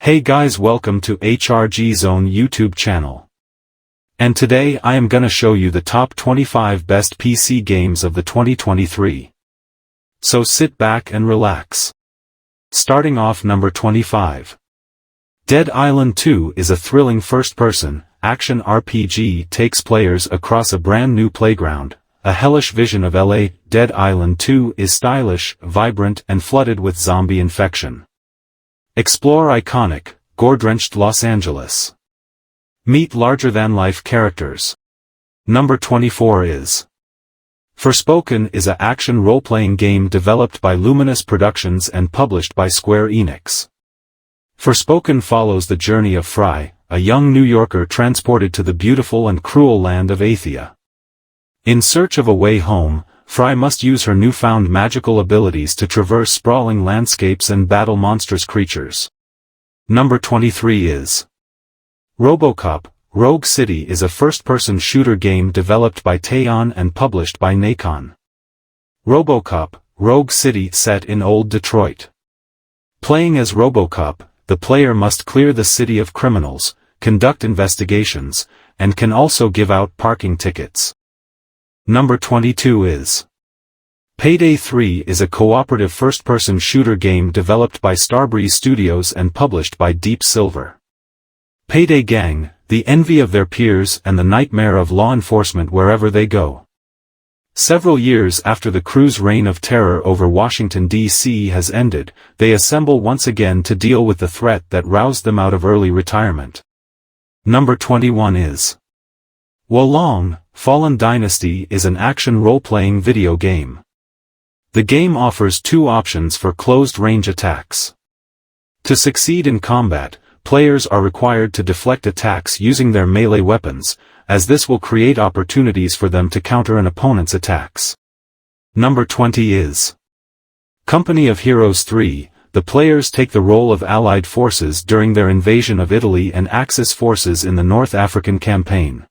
Hey guys, welcome to HRG Zone YouTube channel. And today I am gonna show you the top 25 best PC games of the 2023. So sit back and relax. Starting off number 25. Dead Island 2 is a thrilling first-person, action RPG takes players across a brand new playground, a hellish vision of LA. Dead Island 2 is stylish, vibrant and flooded with zombie infection. Explore iconic, gore-drenched Los Angeles. Meet larger-than-life characters. Number 24 is Forspoken is a action role-playing game developed by Luminous Productions and published by Square Enix. Forspoken follows the journey of Fry, a young New Yorker transported to the beautiful and cruel land of Athia. In search of a way home, Fry must use her newfound magical abilities to traverse sprawling landscapes and battle monstrous creatures. Number 23 is RoboCop: Rogue City is a first-person shooter game developed by Teyon and published by Nacon. RoboCop: Rogue City set in Old Detroit. Playing as RoboCop, the player must clear the city of criminals, conduct investigations, and can also give out parking tickets. Number 22 is Payday 3 is a cooperative first-person shooter game developed by Starbreeze Studios and published by Deep Silver. Payday Gang, the envy of their peers and the nightmare of law enforcement wherever they go. Several years after the crew's reign of terror over Washington, D.C. has ended, they assemble once again to deal with the threat that roused them out of early retirement. Number 21 is Wo Long: Fallen Dynasty is an action role-playing video game. The game offers two options for closed-range attacks. To succeed in combat, players are required to deflect attacks using their melee weapons, as this will create opportunities for them to counter an opponent's attacks. Number 20 is Company of Heroes 3. The players take the role of Allied forces during their invasion of Italy and Axis forces in the North African campaign.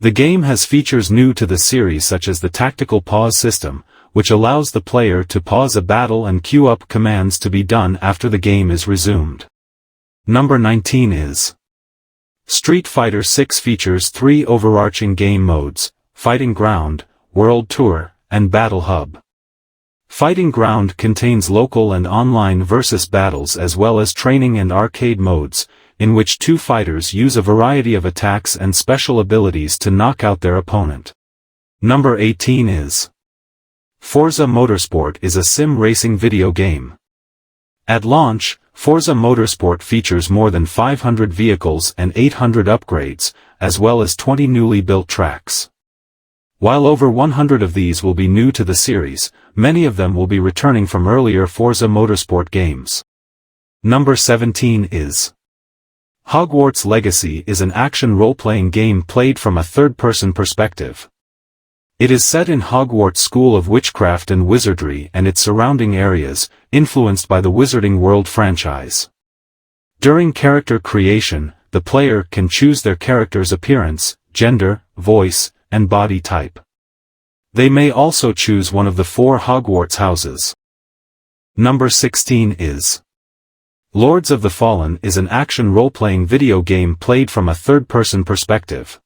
The game has features new to the series such as the tactical pause system, which allows the player to pause a battle and queue up commands to be done after the game is resumed. Number 19 is Street Fighter 6 features three overarching game modes: Fighting Ground, World Tour, and Battle Hub. Fighting Ground contains local and online versus battles as well as training and arcade modes, in which two fighters use a variety of attacks and special abilities to knock out their opponent. Number 18 is Forza Motorsport is a sim racing video game. At launch, Forza Motorsport features more than 500 vehicles and 800 upgrades, as well as 20 newly built tracks. While over 100 of these will be new to the series, many of them will be returning from earlier Forza Motorsport games. Number 17 is Hogwarts Legacy is an action role-playing game played from a third-person perspective. It is set in Hogwarts School of Witchcraft and Wizardry and its surrounding areas, influenced by the Wizarding World franchise. During character creation, the player can choose their character's appearance, gender, voice, and body type. They may also choose one of the 4 Hogwarts houses. Number 16 is Lords of the Fallen is an action role-playing video game played from a third-person perspective.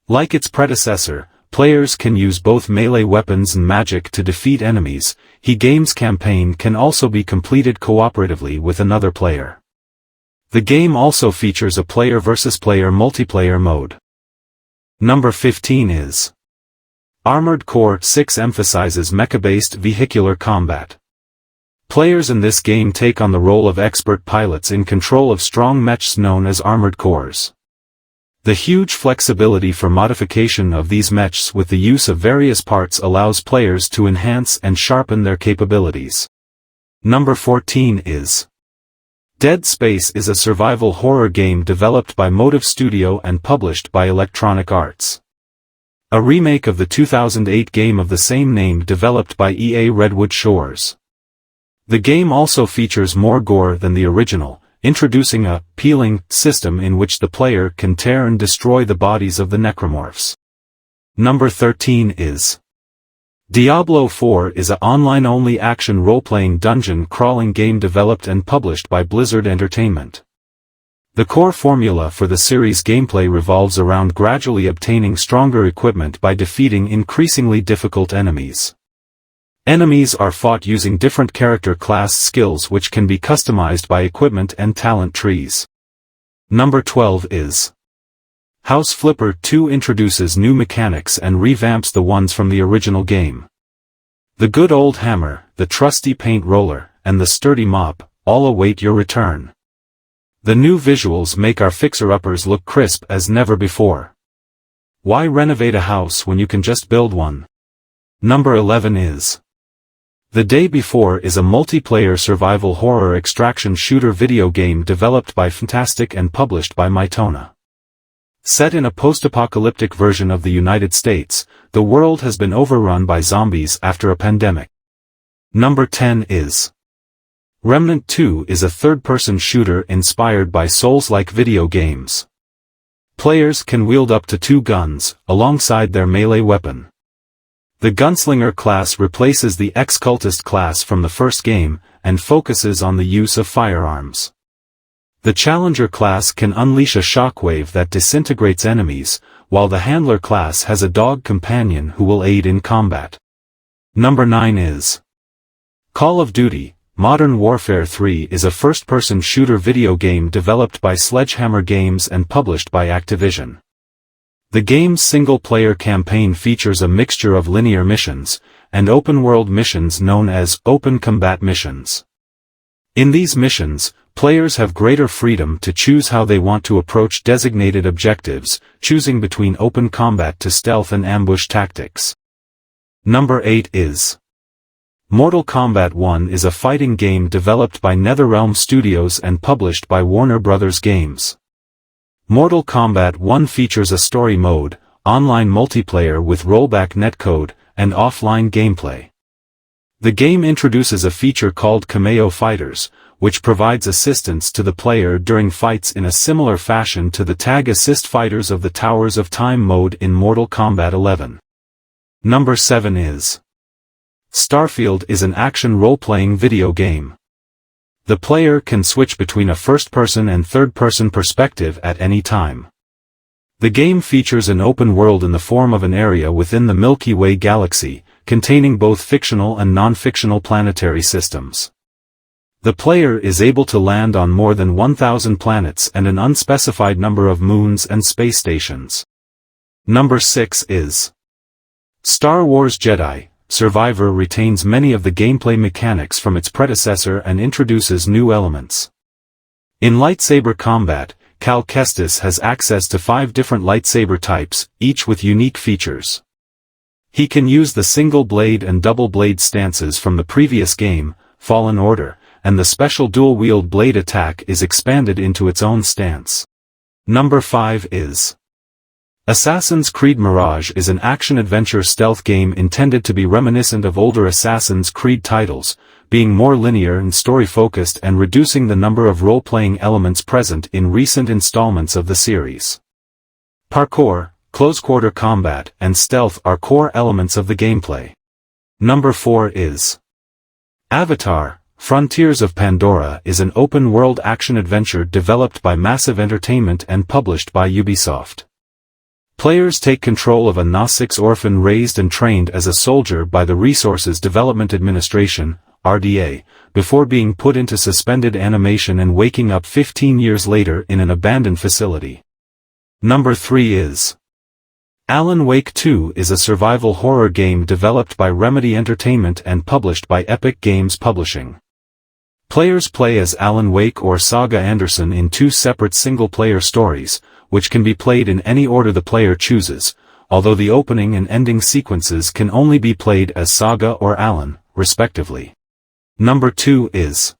Like its predecessor, players can use both melee weapons and magic to defeat enemies. The game's campaign can also be completed cooperatively with another player. The game also features a player versus player multiplayer mode. Number 15 is Armored Core 6 emphasizes mecha-based vehicular combat. Players in this game take on the role of expert pilots in control of strong mechs known as armored cores. The huge flexibility for modification of these mechs with the use of various parts allows players to enhance and sharpen their capabilities. Number 14 is Dead Space is a survival horror game developed by Motive Studio and published by Electronic Arts. A remake of the 2008 game of the same name developed by EA Redwood Shores. The game also features more gore than the original, introducing a peeling system in which the player can tear and destroy the bodies of the necromorphs. Number 13 is Diablo 4 is an online-only action role-playing dungeon-crawling game developed and published by Blizzard Entertainment. The core formula for the series' gameplay revolves around gradually obtaining stronger equipment by defeating increasingly difficult enemies. Enemies are fought using different character class skills which can be customized by equipment and talent trees. Number 12 is House Flipper 2 introduces new mechanics and revamps the ones from the original game. The good old hammer, the trusty paint roller, and the sturdy mop, all await your return. The new visuals make our fixer-uppers look crisp as never before. Why renovate a house when you can just build one? Number 11 is The Day Before is a multiplayer survival horror extraction shooter video game developed by Fntastic and published by Mytona. Set in a post-apocalyptic version of the United States, the world has been overrun by zombies after a pandemic. Number 10 is Remnant 2 is a third-person shooter inspired by Souls-like video games. Players can wield up to 2 guns, alongside their melee weapon. The Gunslinger class replaces the Ex-Cultist class from the first game, and focuses on the use of firearms. The Challenger class can unleash a shockwave that disintegrates enemies, while the Handler class has a dog companion who will aid in combat. Number 9 is Call of Duty: Modern Warfare 3 is a first-person shooter video game developed by Sledgehammer Games and published by Activision. The game's single-player campaign features a mixture of linear missions, and open-world missions known as Open Combat missions. In these missions, players have greater freedom to choose how they want to approach designated objectives, choosing between open combat to stealth and ambush tactics. Number 8 is Mortal Kombat 1 is a fighting game developed by NetherRealm Studios and published by Warner Bros. Games. Mortal Kombat 1 features a story mode, online multiplayer with rollback netcode, and offline gameplay. The game introduces a feature called Cameo Fighters, which provides assistance to the player during fights in a similar fashion to the Tag Assist Fighters of the Towers of Time mode in Mortal Kombat 11. Number 7 is Starfield is an action role-playing video game. The player can switch between a first-person and third-person perspective at any time. The game features an open world in the form of an area within the Milky Way galaxy, containing both fictional and non-fictional planetary systems. The player is able to land on more than 1,000 planets and an unspecified number of moons and space stations. Number 6 is Star Wars Jedi: Survivor retains many of the gameplay mechanics from its predecessor and introduces new elements. In lightsaber combat, Cal Kestis has access to 5 different lightsaber types, each with unique features. He can use the single blade and double blade stances from the previous game, Fallen Order, and the special dual-wield blade attack is expanded into its own stance. Number 5 is Assassin's Creed Mirage is an action-adventure stealth game intended to be reminiscent of older Assassin's Creed titles, being more linear and story-focused and reducing the number of role-playing elements present in recent installments of the series. Parkour, close-quarter combat, and stealth are core elements of the gameplay. Number 4 is Avatar: Frontiers of Pandora is an open-world action-adventure developed by Massive Entertainment and published by Ubisoft. Players take control of a Nausicaa orphan raised and trained as a soldier by the Resources Development Administration, RDA, before being put into suspended animation and waking up 15 years later in an abandoned facility. Number 3 is Alan Wake 2 is a survival horror game developed by Remedy Entertainment and published by Epic Games Publishing. Players play as Alan Wake or Saga Anderson in 2 separate single-player stories, which can be played in any order the player chooses, although the opening and ending sequences can only be played as Saga or Alan, respectively. Number 2 is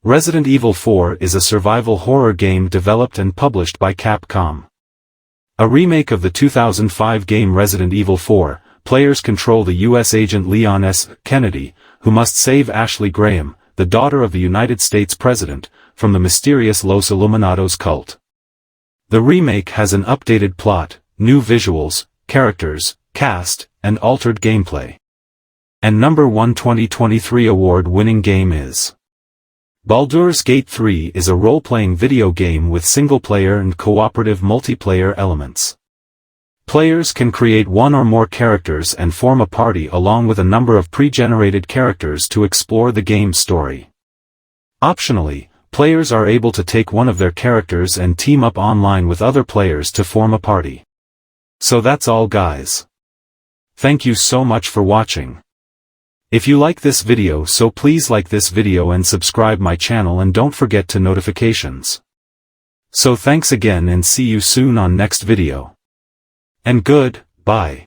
Resident Evil 4 is a survival horror game developed and published by Capcom. A remake of the 2005 game Resident Evil 4, players control the U.S. agent Leon S. Kennedy, who must save Ashley Graham, the daughter of the United States President, from the mysterious Los Illuminados cult. The remake has an updated plot, new visuals, characters, cast, and altered gameplay. And number 1 2023 award-winning game is Baldur's Gate 3 is a role-playing video game with single-player and cooperative multiplayer elements. Players can create one or more characters and form a party along with a number of pre-generated characters to explore the game's story. Optionally, players are able to take one of their characters and team up online with other players to form a party. So that's all, guys. Thank you so much for watching. If you like this video, so please like this video and subscribe my channel and don't forget to notifications. So thanks again and see you soon on next video. And good, bye.